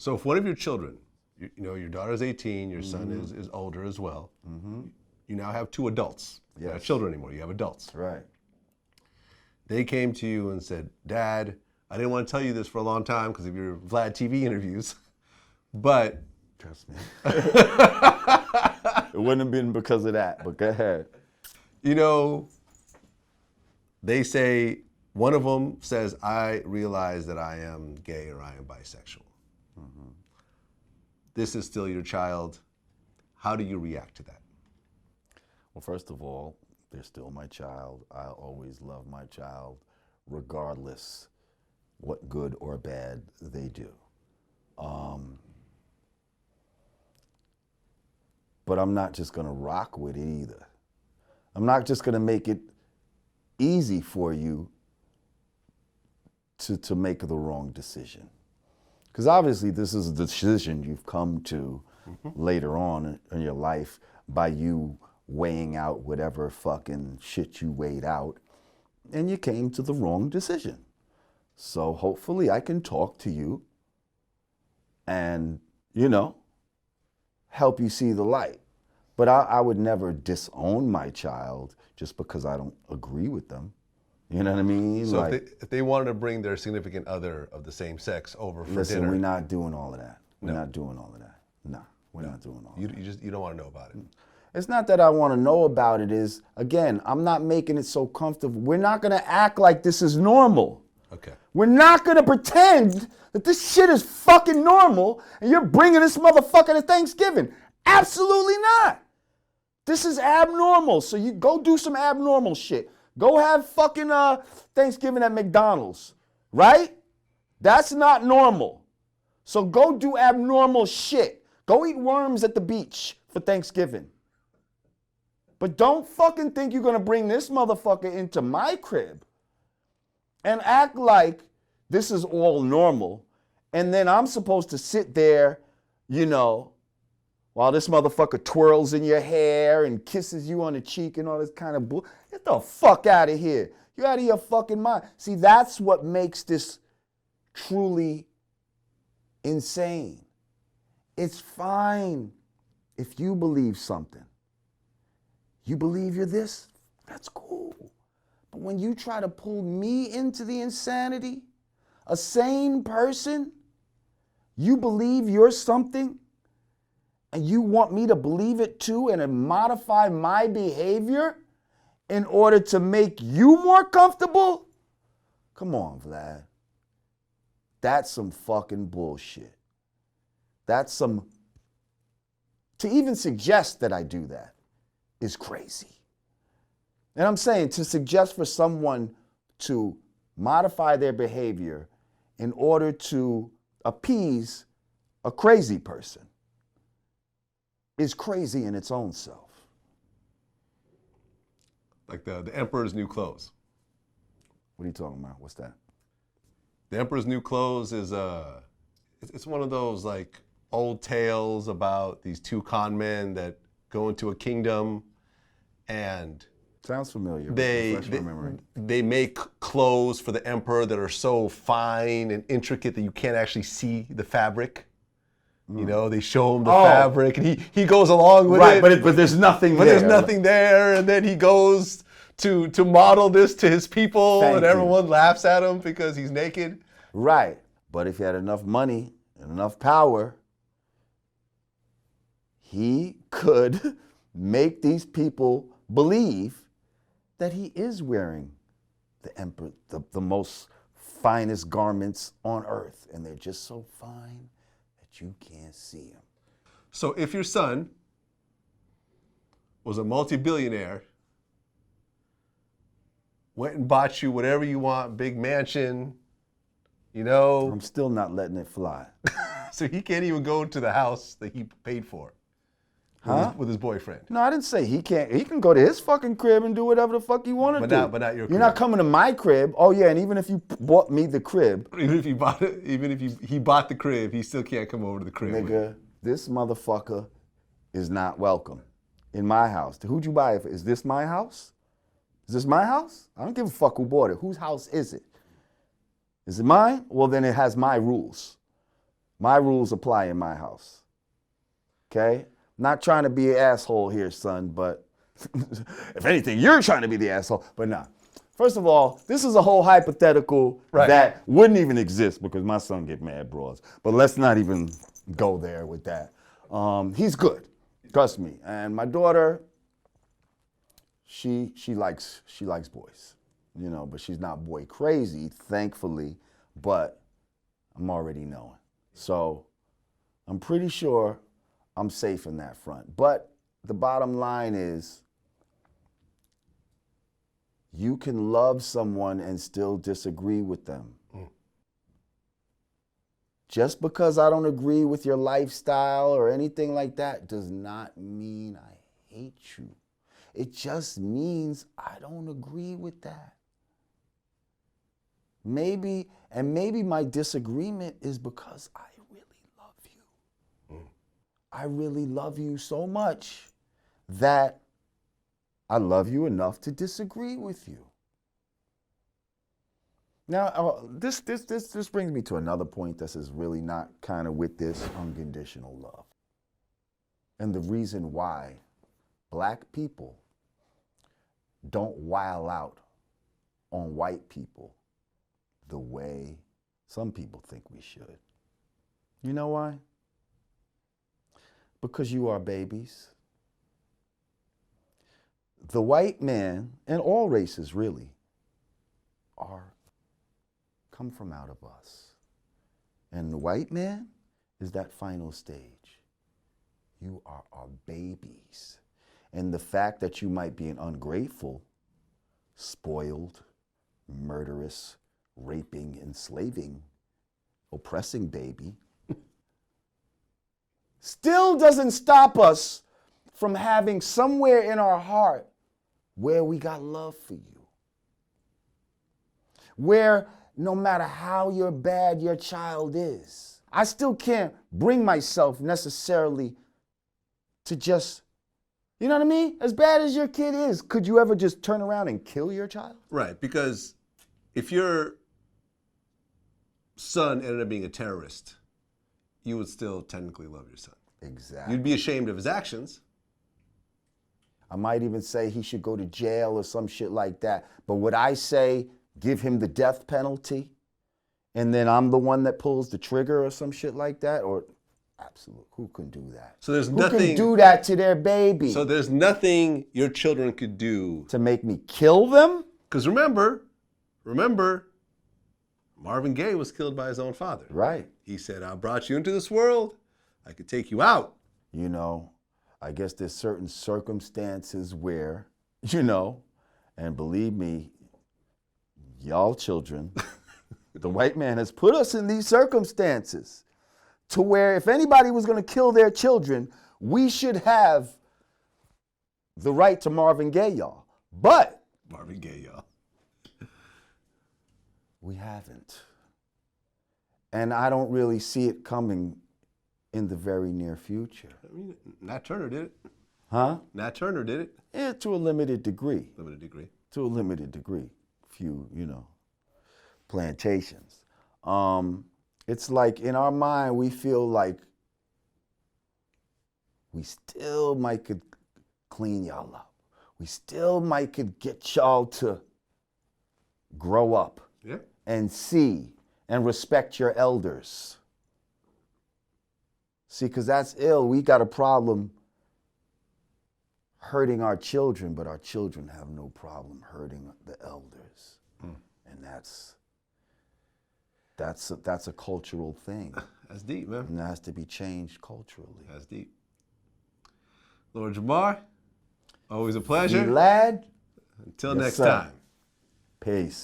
So if one of your children, your daughter's 18, your son is older as well, you now have two adults. You're not children anymore, you have adults. Right. They came to you and said, Dad, I didn't want to tell you this for a long time because of your Vlad TV interviews, but... Trust me. It wouldn't have been because of that, but go ahead. They say, one of them says, I realize that I am gay or I am bisexual. This is still your child. How do you react to that? Well, first of all, they're still my child. I'll always love my child, regardless what good or bad they do. But I'm not just gonna rock with it either. I'm not just gonna make it easy for you to make the wrong decision. Because obviously this is a decision you've come to later on in your life by you weighing out whatever fucking shit you weighed out, and you came to the wrong decision. So hopefully I can talk to you and, help you see the light. But I would never disown my child just because I don't agree with them. You know what I mean? So if they wanted to bring their significant other of the same sex over for dinner... we're not doing all of that. We're not doing all of that. No, we're not doing all of that. You don't want to know about it. It's not that I want to know about it. Is, again, I'm not making it so comfortable. We're not going to act like this is normal. Okay. We're not going to pretend that this shit is fucking normal and you're bringing this motherfucker to Thanksgiving. Absolutely not. This is abnormal. So you go do some abnormal shit. Go have fucking Thanksgiving at McDonald's, right? That's not normal. So go do abnormal shit. Go eat worms at the beach for Thanksgiving. But don't fucking think you're gonna bring this motherfucker into my crib and act like this is all normal. And then I'm supposed to sit there, while this motherfucker twirls in your hair and kisses you on the cheek and all this kind of bull. Get the fuck out of here. You're out of your fucking mind. See, that's what makes this truly insane. It's fine if you believe something. You believe you're this? That's cool. But when you try to pull me into the insanity, a sane person, you believe you're something, and you want me to believe it too and to modify my behavior in order to make you more comfortable? Come on, Vlad. That's some fucking bullshit. To even suggest that I do that is crazy. And I'm saying to suggest for someone to modify their behavior in order to appease a crazy person is crazy in its own self. Like the Emperor's New Clothes. What are you talking about? What's that? The Emperor's New Clothes is it's one of those like old tales about these two con men that go into a kingdom and sounds familiar. They make clothes for the emperor that are so fine and intricate that you can't actually see the fabric. They show him the fabric, and he goes along with it. Right, but there's nothing there. There's nothing there, and then he goes to model this to his people, and everyone laughs at him because he's naked. Right, but if he had enough money and enough power, he could make these people believe that he is wearing the emperor, the most finest garments on earth, and they're just so fine you can't see him. So if your son was a multi-billionaire, went and bought you whatever you want, big mansion, I'm still not letting it fly. So he can't even go to the house that he paid for with his boyfriend. No, I didn't say he can't. He can go to his fucking crib and do whatever the fuck he want to do. But not your crib. You're not coming to my crib. Oh yeah, and even if you bought me the crib. Even if he bought the crib, he still can't come over to the crib. Nigga, this motherfucker is not welcome in my house. Who'd you buy it for? Is this my house? Is this my house? I don't give a fuck who bought it. Whose house is it? Is it mine? Well, then it has my rules. My rules apply in my house. Okay? Not trying to be an asshole here, son, but if anything, you're trying to be the asshole. But nah. First of all, this is a whole hypothetical that wouldn't even exist because my son get mad bras. But let's not even go there with that. He's good, trust me. And my daughter, she likes boys, you know, but she's not boy crazy, thankfully. But I'm already knowing, so I'm pretty sure I'm safe in that front. But the bottom line is, you can love someone and still disagree with them. Just because I don't agree with your lifestyle or anything like that does not mean I hate you. It just means I don't agree with that. Maybe my disagreement is because I really love you. I really love you so much that I love you enough to disagree with you. Now, this brings me to another point that is really not kind of with this unconditional love. And the reason why black people don't wild out on white people the way some people think we should. You know why? Because you are babies. The white man, and all races really, come from out of us. And the white man is that final stage. You are our babies. And the fact that you might be an ungrateful, spoiled, murderous, raping, enslaving, oppressing baby still doesn't stop us from having somewhere in our heart where we got love for you. Where no matter how bad your child is, I still can't bring myself necessarily to just, you know what I mean? As bad as your kid is, could you ever just turn around and kill your child? Right, because if your son ended up being a terrorist, you would still technically love your son. Exactly. You'd be ashamed of his actions. I might even say he should go to jail or some shit like that. But would I say give him the death penalty and then I'm the one that pulls the trigger or some shit like that? Or absolutely, who can do that? So there's who nothing. Who can do that to their baby? So there's nothing your children could do to make me kill them? Because remember, Marvin Gaye was killed by his own father. Right. He said, I brought you into this world. I could take you out. You know, I guess there's certain circumstances where, you know, and believe me, y'all children, the white man has put us in these circumstances to where if anybody was going to kill their children, we should have the right to Marvin Gaye, y'all. But Marvin Gaye, y'all. We haven't. And I don't really see it coming in the very near future. I mean, Nat Turner did it. Huh? Nat Turner did it. Yeah, to a limited degree. Limited degree. To a limited degree. Few, you know, plantations. It's like in our mind, we feel like we still might could clean y'all up. We still might could get y'all to grow up. Yeah. And see and respect your elders. See, because that's ill. We got a problem hurting our children, but our children have no problem hurting the elders. And that's a cultural thing. That's deep, man. And that has to be changed culturally. That's deep. Lord Jamar, always a pleasure. Lad. Until next sir. time. Peace.